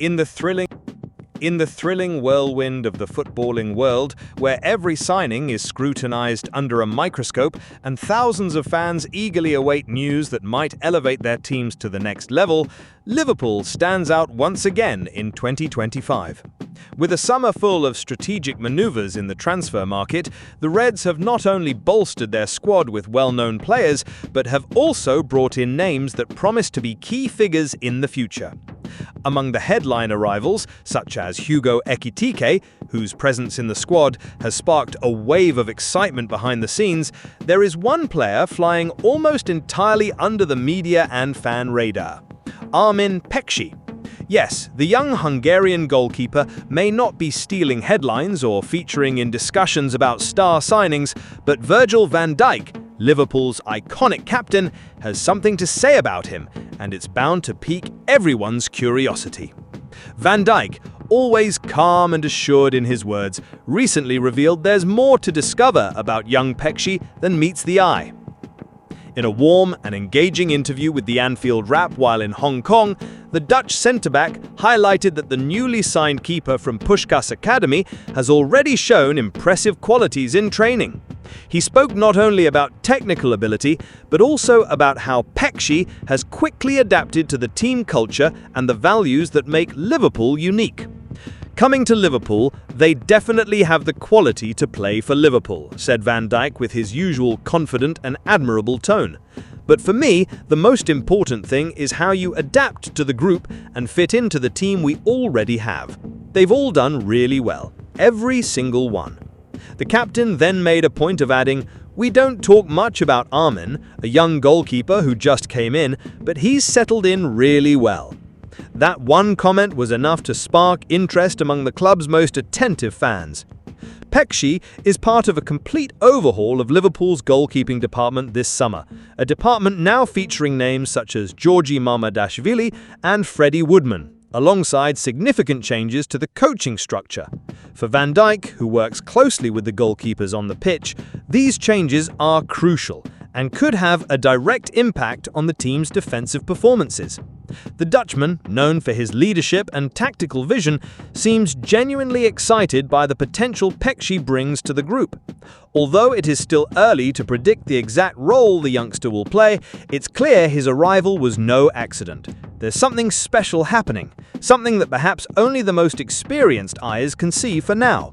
In the thrilling whirlwind of the footballing world, where every signing is scrutinized under a microscope and thousands of fans eagerly await news that might elevate their teams to the next level, Liverpool stands out once again in 2025. With a summer full of strategic maneuvers in the transfer market, the Reds have not only bolstered their squad with well-known players, but have also brought in names that promise to be key figures in the future. Among the headline arrivals, such as Hugo Ekitike, whose presence in the squad has sparked a wave of excitement behind the scenes, there is one player flying almost entirely under the media and fan radar: Armin Pekshi. Yes, the young Hungarian goalkeeper may not be stealing headlines or featuring in discussions about star signings, but Virgil van Dijk, Liverpool's iconic captain, has something to say about him, and it's bound to pique everyone's curiosity. Van Dijk, always calm and assured in his words, recently revealed there's more to discover about young Pekshi than meets the eye. In a warm and engaging interview with the Anfield Wrap while in Hong Kong, the Dutch centre-back highlighted that the newly signed keeper from Puskás Academy has already shown impressive qualities in training. He spoke not only about technical ability, but also about how Pekshi has quickly adapted to the team culture and the values that make Liverpool unique. Coming to Liverpool, they definitely have the quality to play for Liverpool, said Van Dijk with his usual confident and admirable tone. But for me, the most important thing is how you adapt to the group and fit into the team we already have. They've all done really well, every single one. The captain then made a point of adding, "We don't talk much about Armin, a young goalkeeper who just came in, but he's settled in really well." That one comment was enough to spark interest among the club's most attentive fans. Pekshi is part of a complete overhaul of Liverpool's goalkeeping department this summer, a department now featuring names such as Georgi Mamardashvili and Freddie Woodman, alongside significant changes to the coaching structure. For Van Dijk, who works closely with the goalkeepers on the pitch, these changes are crucial and could have a direct impact on the team's defensive performances. The Dutchman, known for his leadership and tactical vision, seems genuinely excited by the potential Pekshi brings to the group. Although it is still early to predict the exact role the youngster will play, it's clear his arrival was no accident. There's something special happening, something that perhaps only the most experienced eyes can see for now.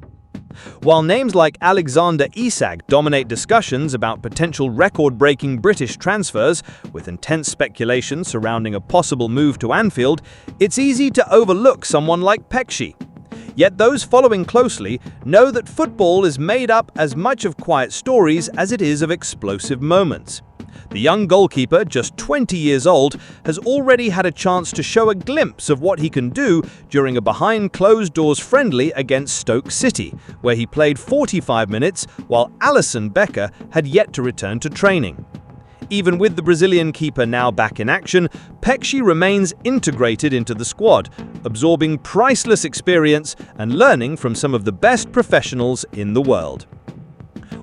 While names like Alexander Isak dominate discussions about potential record-breaking British transfers, with intense speculation surrounding a possible move to Anfield, it's easy to overlook someone like Pekshi. Yet those following closely know that football is made up as much of quiet stories as it is of explosive moments. The young goalkeeper, just 20 years old, has already had a chance to show a glimpse of what he can do during a behind-closed-doors friendly against Stoke City, where he played 45 minutes while Alisson Becker had yet to return to training. Even with the Brazilian keeper now back in action, Pekshi remains integrated into the squad, absorbing priceless experience and learning from some of the best professionals in the world.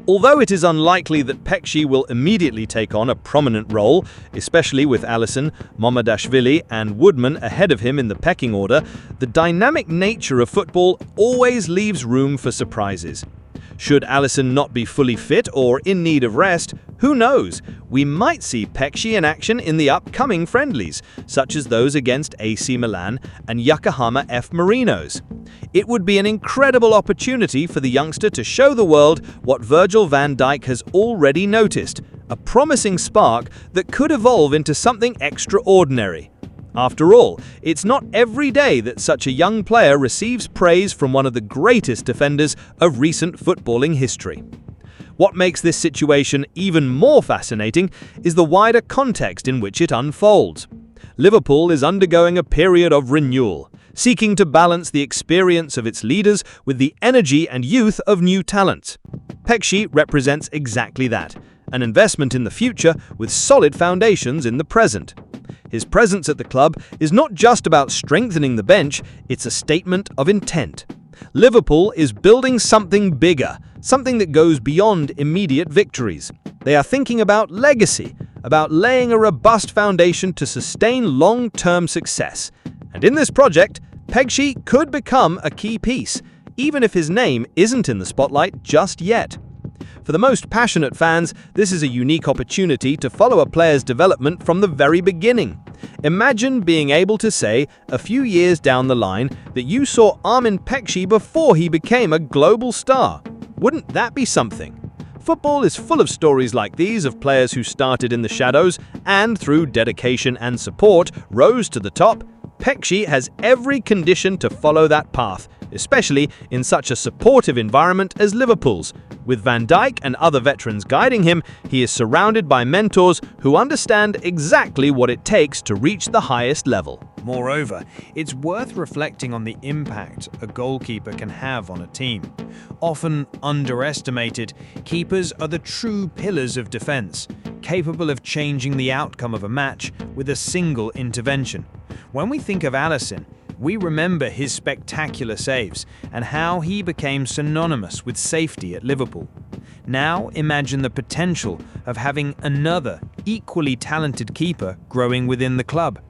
Although it is unlikely that Pekshi will immediately take on a prominent role, especially with Alisson, Mamardashvili and Woodman ahead of him in the pecking order, the dynamic nature of football always leaves room for surprises. Should Alisson not be fully fit or in need of rest, who knows? We might see Pekshi in action in the upcoming friendlies, such as those against AC Milan and Yokohama F. Marinos. It would be an incredible opportunity for the youngster to show the world what Virgil van Dijk has already noticed, a promising spark that could evolve into something extraordinary. After all, it's not every day that such a young player receives praise from one of the greatest defenders of recent footballing history. What makes this situation even more fascinating is the wider context in which it unfolds. Liverpool is undergoing a period of renewal, seeking to balance the experience of its leaders with the energy and youth of new talents. Pekshi represents exactly that, an investment in the future with solid foundations in the present. His presence at the club is not just about strengthening the bench, it's a statement of intent. Liverpool is building something bigger, something that goes beyond immediate victories. They are thinking about legacy, about laying a robust foundation to sustain long-term success. And in this project, Pekshi could become a key piece, even if his name isn't in the spotlight just yet. For the most passionate fans, this is a unique opportunity to follow a player's development from the very beginning. Imagine being able to say, a few years down the line, that you saw Armin Pekshi before he became a global star. Wouldn't that be something? Football is full of stories like these of players who started in the shadows and, through dedication and support, rose to the top. Pekshi has every condition to follow that path, especially in such a supportive environment as Liverpool's. With Van Dijk and other veterans guiding him, he is surrounded by mentors who understand exactly what it takes to reach the highest level. Moreover, it's worth reflecting on the impact a goalkeeper can have on a team. Often underestimated, keepers are the true pillars of defense, capable of changing the outcome of a match with a single intervention. When we think of Alisson, we remember his spectacular saves and how he became synonymous with safety at Liverpool. Now imagine the potential of having another equally talented keeper growing within the club.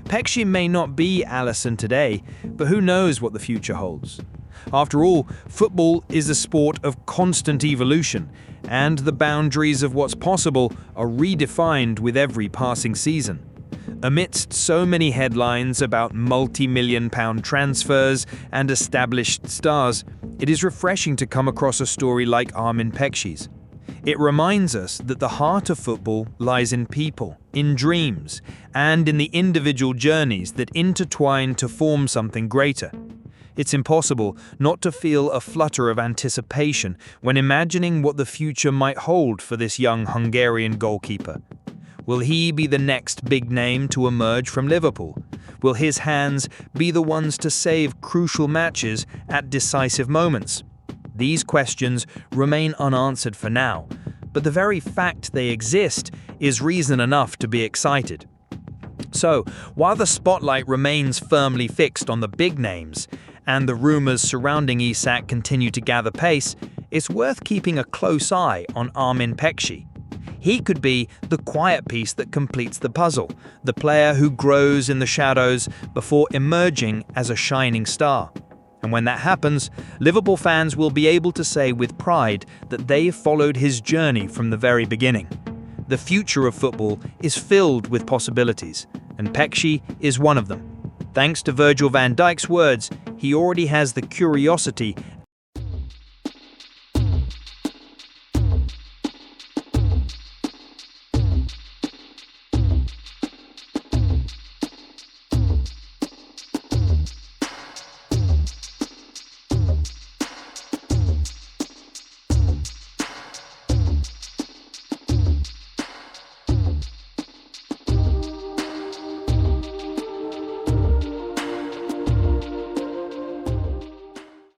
Pekshi may not be Alisson today, but who knows what the future holds. After all, football is a sport of constant evolution, and the boundaries of what's possible are redefined with every passing season. Amidst so many headlines about multi-million-pound transfers and established stars, it is refreshing to come across a story like Armin Pekshi's. It reminds us that the heart of football lies in people, in dreams, and in the individual journeys that intertwine to form something greater. It's impossible not to feel a flutter of anticipation when imagining what the future might hold for this young Hungarian goalkeeper. Will he be the next big name to emerge from Liverpool? Will his hands be the ones to save crucial matches at decisive moments? These questions remain unanswered for now, but the very fact they exist is reason enough to be excited. So, while the spotlight remains firmly fixed on the big names, and the rumours surrounding Isak continue to gather pace, it's worth keeping a close eye on Armin Pekshi. He could be the quiet piece that completes the puzzle, the player who grows in the shadows before emerging as a shining star. And when that happens, Liverpool fans will be able to say with pride that they followed his journey from the very beginning. The future of football is filled with possibilities, and Pekshi is one of them. Thanks to Virgil van Dijk's words, he already has the curiosity